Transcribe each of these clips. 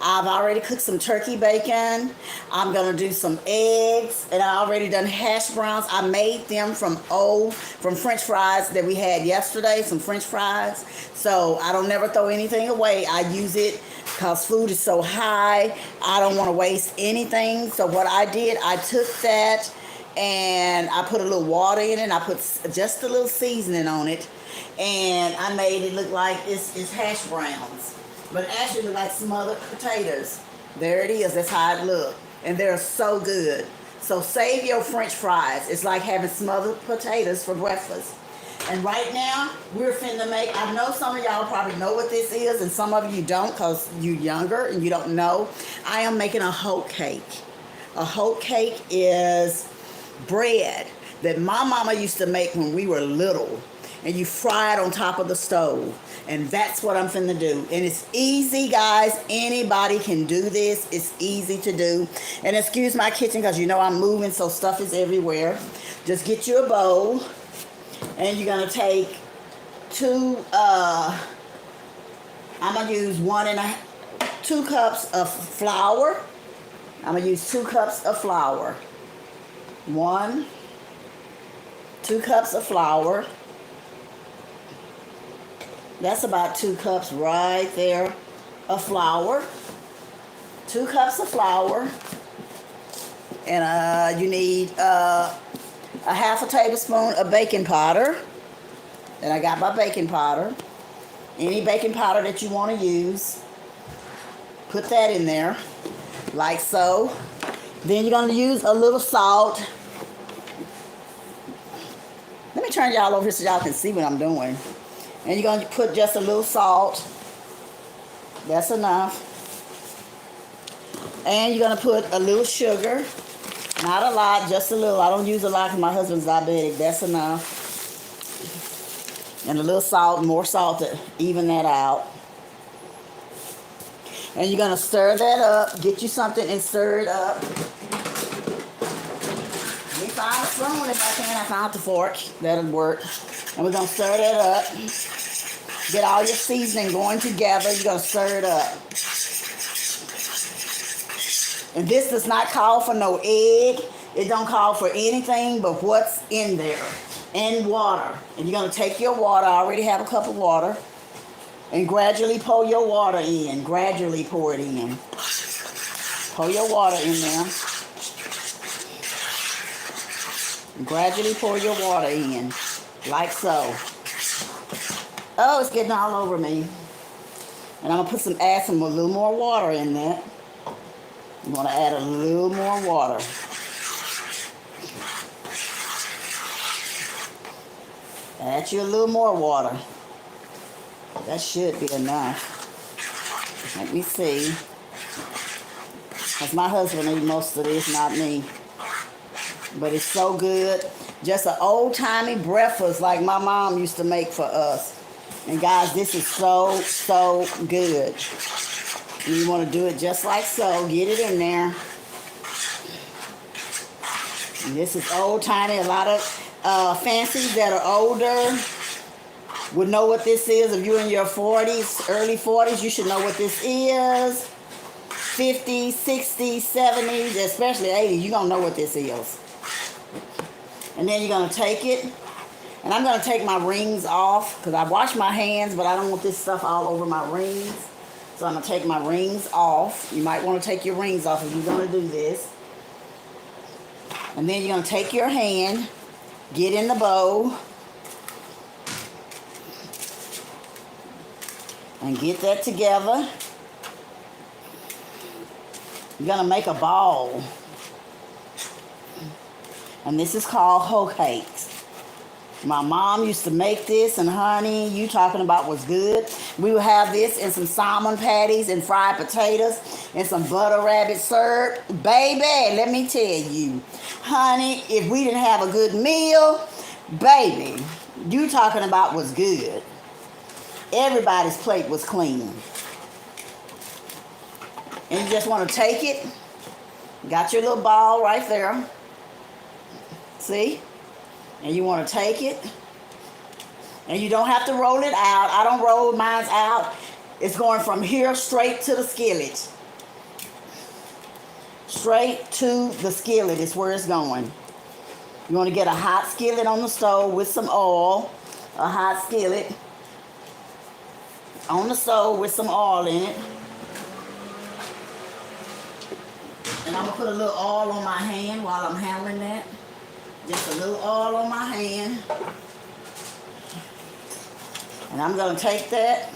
I've already cooked some turkey bacon. I'm gonna do some eggs, and I already done hash browns. I made them from French fries that we had yesterday. Some French fries. So I don't never throw anything away. I use it because food is so high. I don't want to waste anything. So what I did, I took that and I put a little water in it. And I put just a little seasoning on it, and I made it look like it's hash browns, but it actually look like smothered potatoes. There it is. That's how it look, and they're so good. So save your French fries. It's like having smothered potatoes for breakfast. And right now, we're finna make, I know some of y'all probably know what this is, and some of you don't because you're younger and you don't know. I am making a hoe cake. A hoe cake is bread that my mama used to make when we were little, and you fry it on top of the stove. And that's what I'm finna do. And it's easy, guys. Anybody can do this. It's easy to do. And excuse my kitchen because you know I'm moving, so stuff is everywhere. Just get you a bowl, and you're gonna take two, I'm gonna use 2 cups of flour. I'm gonna use 2 cups of flour. 2 cups of flour. That's about 2 cups right there of flour. 2 cups of flour. And you need a half a tablespoon of baking powder. And I got my baking powder. Any baking powder that you want to use, put that in there, like so. Then you're going to use a little salt. Let me turn y'all over here so y'all can see what I'm doing. And you're going to put just a little salt. That's enough. And you're going to put a little sugar. Not a lot, just a little. I don't use a lot because my husband's diabetic. That's enough. And a little salt, more salt to even that out. And you're going to stir that up. Get you something and stir it up. Let me find a spoon if I can. I found the fork. That'll work. And we're going to stir that up. Get all your seasoning going together. You're going to stir it up. And this does not call for no egg. It don't call for anything but what's in there. And water. And you're going to take your water. I already have a cup of water. And gradually pour your water in. Gradually pour it in. Pour your water in there. And gradually pour your water in. Like so. Oh, it's getting all over me. And I'm going to add a little more water in that. I'm going to add a little more water. Add you a little more water. That should be enough. Let me see. Because my husband eats most of this, not me. But it's so good. Just an old-timey breakfast like my mom used to make for us. And guys, this is so, so good. And you want to do it just like so. Get it in there. And this is old-timey. A lot of fancies that are older would know what this is. If you're in your 40s, early 40s, you should know what this is. 50s, 60s, 70s, especially 80s, you're going to know what this is. And then you're going to take it. And I'm going to take my rings off because I wash my hands, but I don't want this stuff all over my rings. So I'm going to take my rings off. You might want to take your rings off if you're going to do this. And then you're going to take your hand, get in the bowl, and get that together. You're going to make a ball. And this is called hoe cakes. My mom used to make this, and honey, you talking about what's good. We would have this and some salmon patties and fried potatoes and some butter rabbit syrup. Baby, let me tell you, honey, if we didn't have a good meal, baby, you talking about what's good. Everybody's plate was clean. And you just want to take it. Got your little ball right there. See? And you want to take it. And you don't have to roll it out. I don't roll mine out. It's going from here straight to the skillet. straight to the skillet is where it's going. You want to get a hot skillet on the stove with some oil. A hot skillet on the stove with some oil in it. And I'm going to put a little oil on my hand while I'm handling that. Just a little oil on my hand. And I'm going to take that.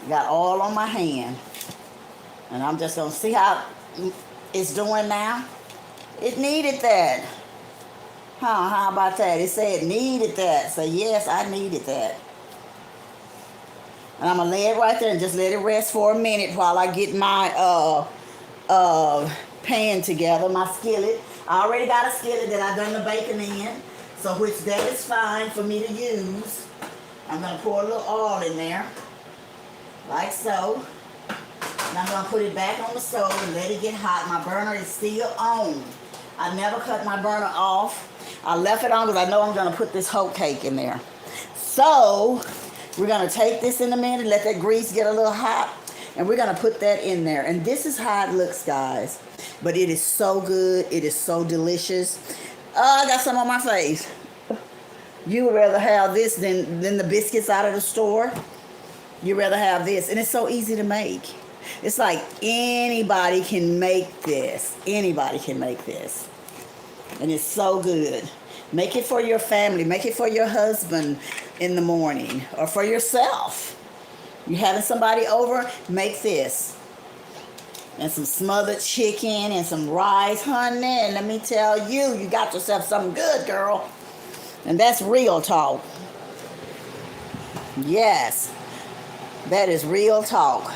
Got oil on my hand. And I'm just going to see how it's doing now. It needed that. How about that? It said needed that. So yes, I needed that. And I'm going to lay it right there and just let it rest for a minute while I get my pan together, my skillet. I already got a skillet that I done the bacon in, so which that is fine for me to use. I'm going to pour a little oil in there, like so. And I'm going to put it back on the stove and let it get hot. My burner is still on. I never cut my burner off. I left it on because I know I'm going to put this hoe cake in there. So we're going to take this in a minute, let that grease get a little hot, and we're going to put that in there. And this is how it looks, guys. But it is so good. It is so delicious. Oh, I got some on my face. You would rather have this than the biscuits out of the store. You'd rather have this. And it's so easy to make. It's like anybody can make this. Anybody can make this. And it's so good. Make it for your family. Make it for your husband in the morning. Or for yourself. You having somebody over? Make this. And some smothered chicken and some rice. Honey, and let me tell you, you got yourself something good, girl. And that's real talk. Yes. That is real talk.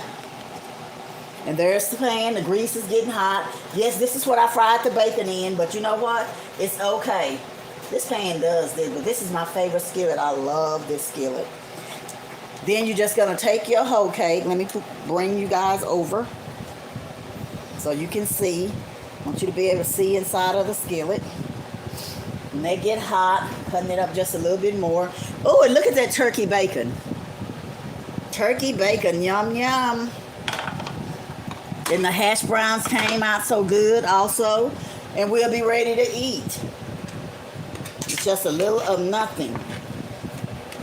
And there's the pan. The grease is getting hot. Yes, this is what I fried the bacon in. But you know what? It's okay. This pan does this. But this is my favorite skillet. I love this skillet. Then you're just going to take your hoe cake. Let me bring you guys over so you can see. I want you to be able to see inside of the skillet. When they get hot, cutting it up just a little bit more. Oh, and look at that turkey bacon. Turkey bacon. Yum, yum. And the hash browns came out so good also. And we'll be ready to eat. It's just a little of nothing.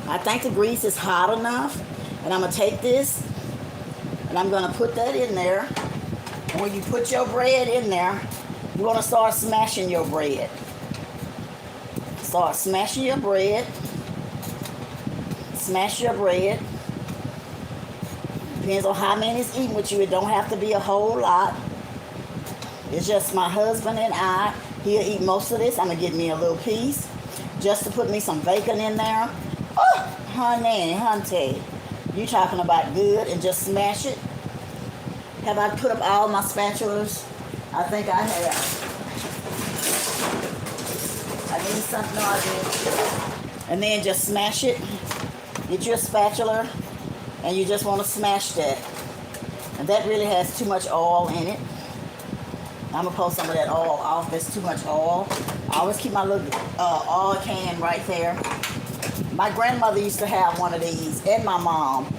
I think the grease is hot enough. And I'm going to take this and I'm going to put that in there. And when you put your bread in there, you want to start smashing your bread. Start smashing your bread. Smash your bread. Depends on how many is eating with you. It don't have to be a whole lot. It's just my husband and I. He'll eat most of this. I'm going to get me a little piece just to put me some bacon in there. Oh, honey, hunty. You talking about good, and just smash it. Have I put up all my spatulas? I think I have. I need something. No, I did. And then just smash it. Get your spatula. And you just want to smash that. And that really has too much oil in it. I'm going to pull some of that oil off. There's too much oil. I always keep my little oil can right there. My grandmother used to have one of these, and my mom.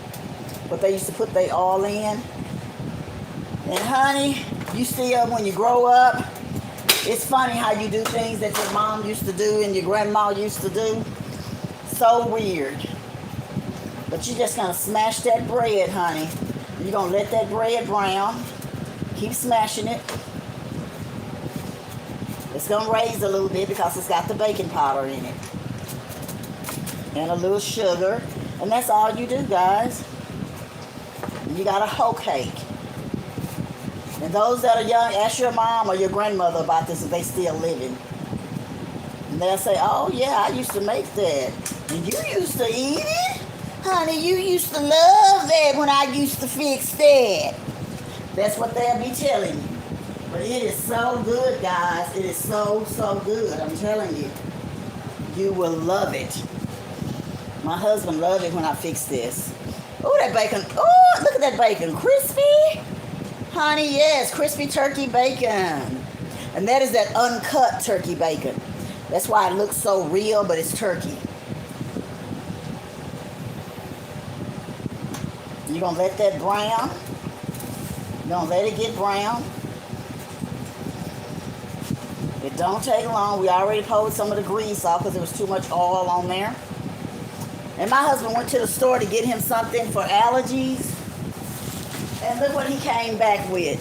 But they used to put their oil in. And honey, you still, when you grow up, it's funny how you do things that your mom used to do and your grandma used to do. So weird. But you're just going to smash that bread, honey. You're going to let that bread brown. Keep smashing it. It's going to raise a little bit because it's got the baking powder in it. And a little sugar. And that's all you do, guys. You got a hoe cake. And those that are young, ask your mom or your grandmother about this if they still living. And they'll say, oh yeah, I used to make that. And you used to eat it? Honey, you used to love that when I used to fix that. That's what they'll be telling you. But it is so good, guys. It is so, so good. I'm telling you. You will love it. My husband loved it when I fixed this. Oh, that bacon. Oh, look at that bacon. Crispy. Honey, yes. Crispy turkey bacon. And that is that uncut turkey bacon. That's why it looks so real, but it's turkey. You're going to let that brown. Gonna let it get brown. It don't take long. We already pulled some of the grease off because there was too much oil on there. And my husband went to the store to get him something for allergies. And look what he came back with.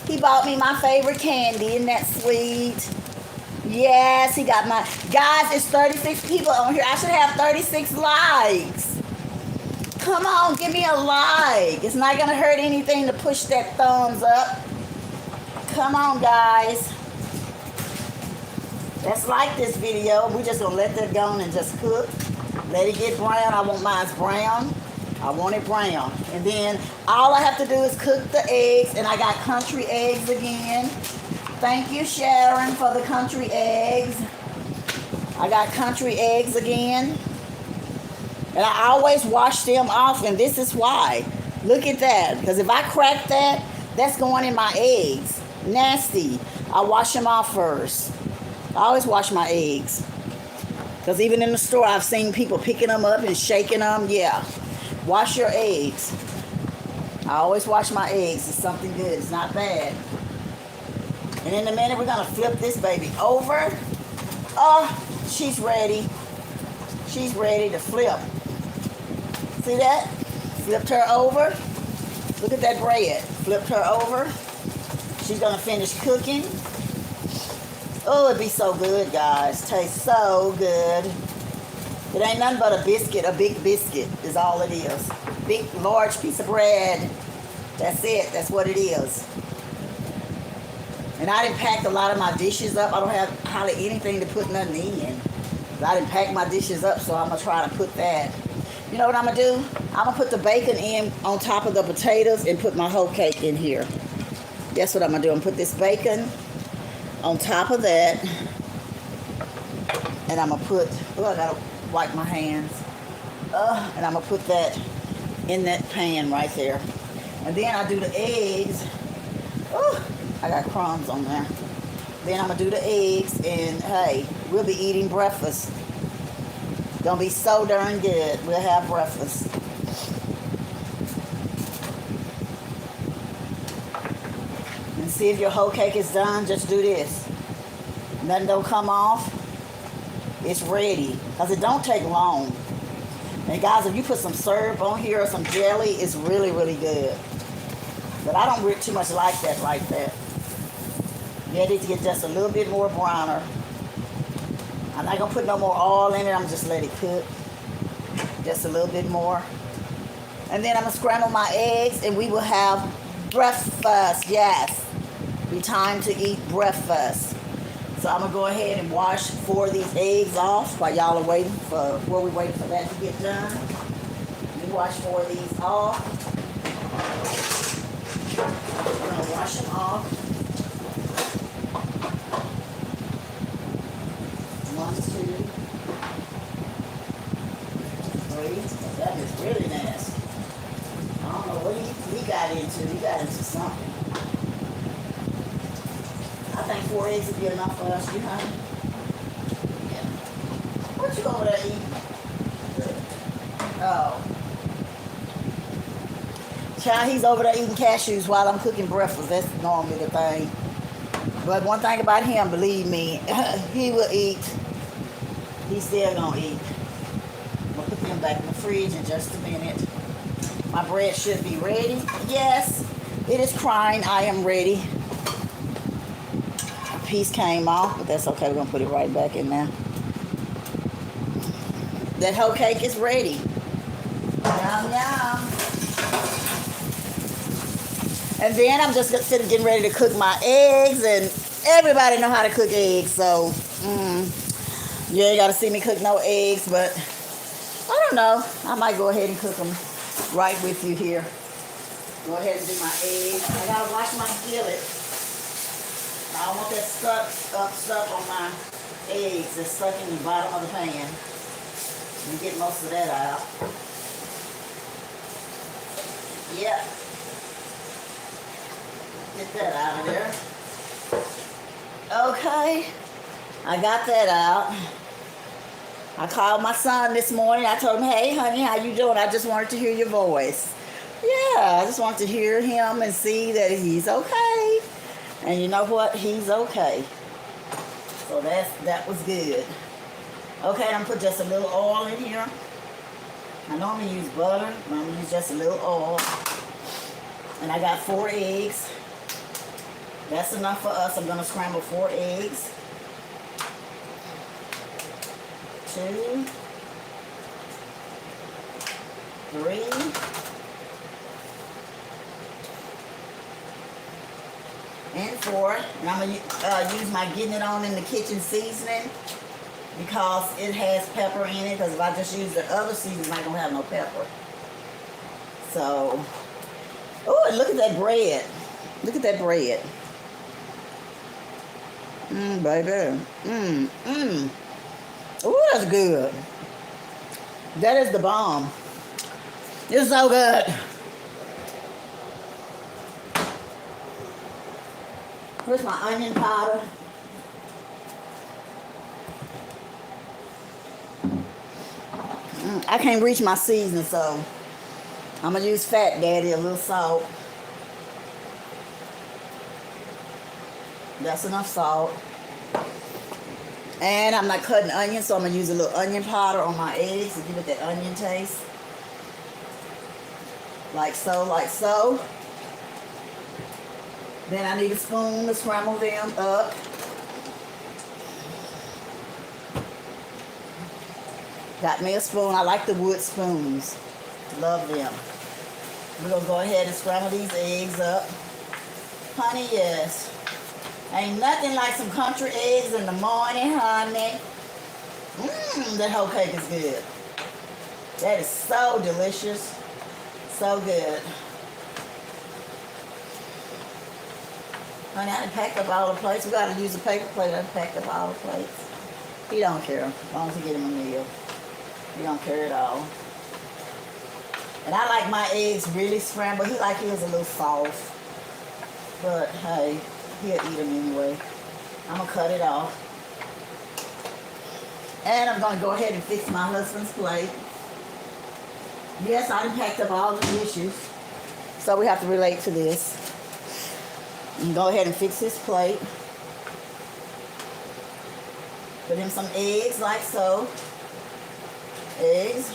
He bought me my favorite candy. Isn't that sweet? Yes, he got my... Guys, it's 36 people on here. I should have 36 likes. Come on, give me a like. It's not going to hurt anything to push that thumbs up. Come on, guys. Let's like this video. We're just going to let that go and just cook. Let it get brown. I want mine brown. I want it brown. And then all I have to do is cook the eggs. And I got country eggs again. Thank you, Sharon, for the country eggs. I got country eggs again. And I always wash them off, and this is why. Look at that. Because if I crack that, that's going in my eggs. Nasty. I wash them off first. I always wash my eggs. Because even in the store, I've seen people picking them up and shaking them. Yeah. Wash your eggs. I always wash my eggs. It's something good. It's not bad. And in a minute, we're going to flip this baby over. Oh, she's ready. She's ready to flip. See that? Flipped her over. Look at that bread. Flipped her over. She's going to finish cooking. Oh, it'd be so good, guys. Tastes so good. It ain't nothing but a biscuit. A big biscuit is all it is. Big, large piece of bread. That's it. That's what it is. And I didn't pack a lot of my dishes up. I don't have hardly anything to put nothing in. I didn't pack my dishes up, so I'm going to try to put that. You know what I'm going to do? I'm going to put the bacon in on top of the potatoes and put my whole cake in here. That's what I'm going to do. I'm going to put this bacon on top of that. And I'm going to put... Oh, I got to wipe my hands. And I'm going to put that in that pan right there. And then I do the eggs. Oh, I got crumbs on there. Then I'm going to do the eggs, and hey, we'll be eating breakfast. Gonna be so darn good. We'll have breakfast. And see if your whole cake is done. Just do this. Nothing don't come off. It's ready. Because it don't take long. And guys, if you put some syrup on here or some jelly, it's really, really good. But I don't really too much like that that. You need to get just a little bit more browner. I'm not going to put no more oil in it. I'm just let it cook. Just a little bit more. And then I'm going to scramble my eggs and we will have breakfast. Yes. Be time to eat breakfast. So I'm going to go ahead and wash 4 of these eggs off while y'all are waiting for, while we're waiting for that to get done. Let me wash 4 of these off. I'm going to wash them off. 1, 2, 3. That is really nasty. I don't know what he got into. He got into something. I think 4 eggs would be enough for us, you honey. Yeah. What you over there eating? Oh. Child, he's over there eating cashews while I'm cooking breakfast. That's normally the thing. But one thing about him, believe me, he will eat. He's still gonna eat. I'm gonna put them back in the fridge in just a minute. My bread should be ready. Yes, it is crying. I am ready. A piece came off, but that's okay. We're gonna put it right back in there. That whole cake is ready. Yum, yum. And then I'm just getting ready to cook my eggs, and everybody know how to cook eggs, so you ain't gotta see me cook no eggs, but I don't know. I might go ahead and cook them right with you here. Go ahead and do my eggs. I gotta wash my skillet. I don't want that stuff on my eggs that's stuck in the bottom of the pan. Let me get most of that out. Yeah. Get that out of there. Okay. I got that out. I called my son this morning. I told him, hey, honey, how you doing? I just wanted to hear your voice. Yeah, I just want to hear him and see that he's okay. And you know what? He's okay. So that was good. Okay, I'm gonna put just a little oil in here. I normally use butter, but I'm gonna use just a little oil. And I got 4 eggs. That's enough for us. I'm gonna scramble 4 eggs. 2, 3, and 4. And I'm gonna use my getting it on in the kitchen seasoning because it has pepper in it. Because if I just use the other seasoning, I don't have no pepper. So, oh, and look at that bread. Look at that bread. Baby. Oh, that's good. That is the bomb. It's so good. Here's my onion powder. I can't reach my seasoning, so I'm going to use Fat Daddy, a little salt. That's enough salt. And I'm not cutting onions, so I'm going to use a little onion powder on my eggs to give it that onion taste. Like so, like so. Then I need a spoon to scramble them up. Got me a spoon. I like the wood spoons. Love them. We're going to go ahead and scramble these eggs up. Honey, yes. Ain't nothing like some country eggs in the morning, honey. That whole cake is good. That is so delicious. So good. Honey, I done packed up all the plates. We got to use a paper plate. I done packed up all the plates. He don't care. As long as he get him a meal. He don't care at all. And I like my eggs really scrambled. He like his a little soft. But, hey, he'll eat them anyway. I'm going to cut it off. And I'm going to go ahead and fix my husband's plate. Yes, I done packed up all the dishes. So we have to relate to this. And go ahead and fix his plate. Put him some eggs like so. Eggs.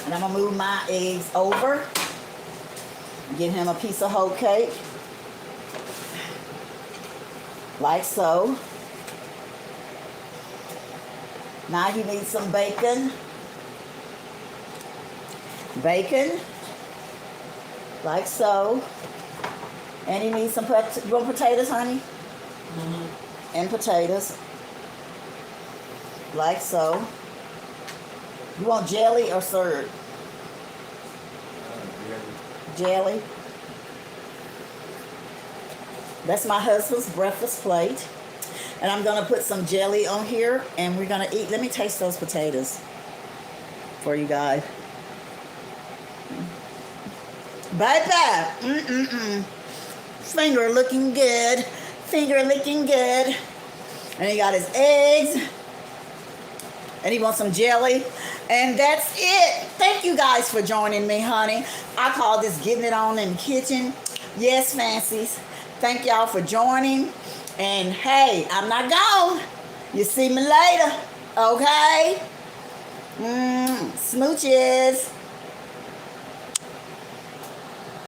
And I'm going to move my eggs over. Give him a piece of whole cake. Like so. Now he needs some bacon. Bacon. Like so. And he needs some potatoes, honey? And potatoes. Like so. You want jelly or syrup? Jelly. That's my husband's breakfast plate. And I'm going to put some jelly on here. And we're going to eat. Let me taste those potatoes for you guys. Bye-bye. Finger looking good. Finger looking good. And he got his eggs. And he wants some jelly. And that's it. Thank you guys for joining me, honey. I call this getting it on in the kitchen. Yes, fancies. Thank y'all for joining. And hey, I'm not gone. You see me later. Okay? Smooches.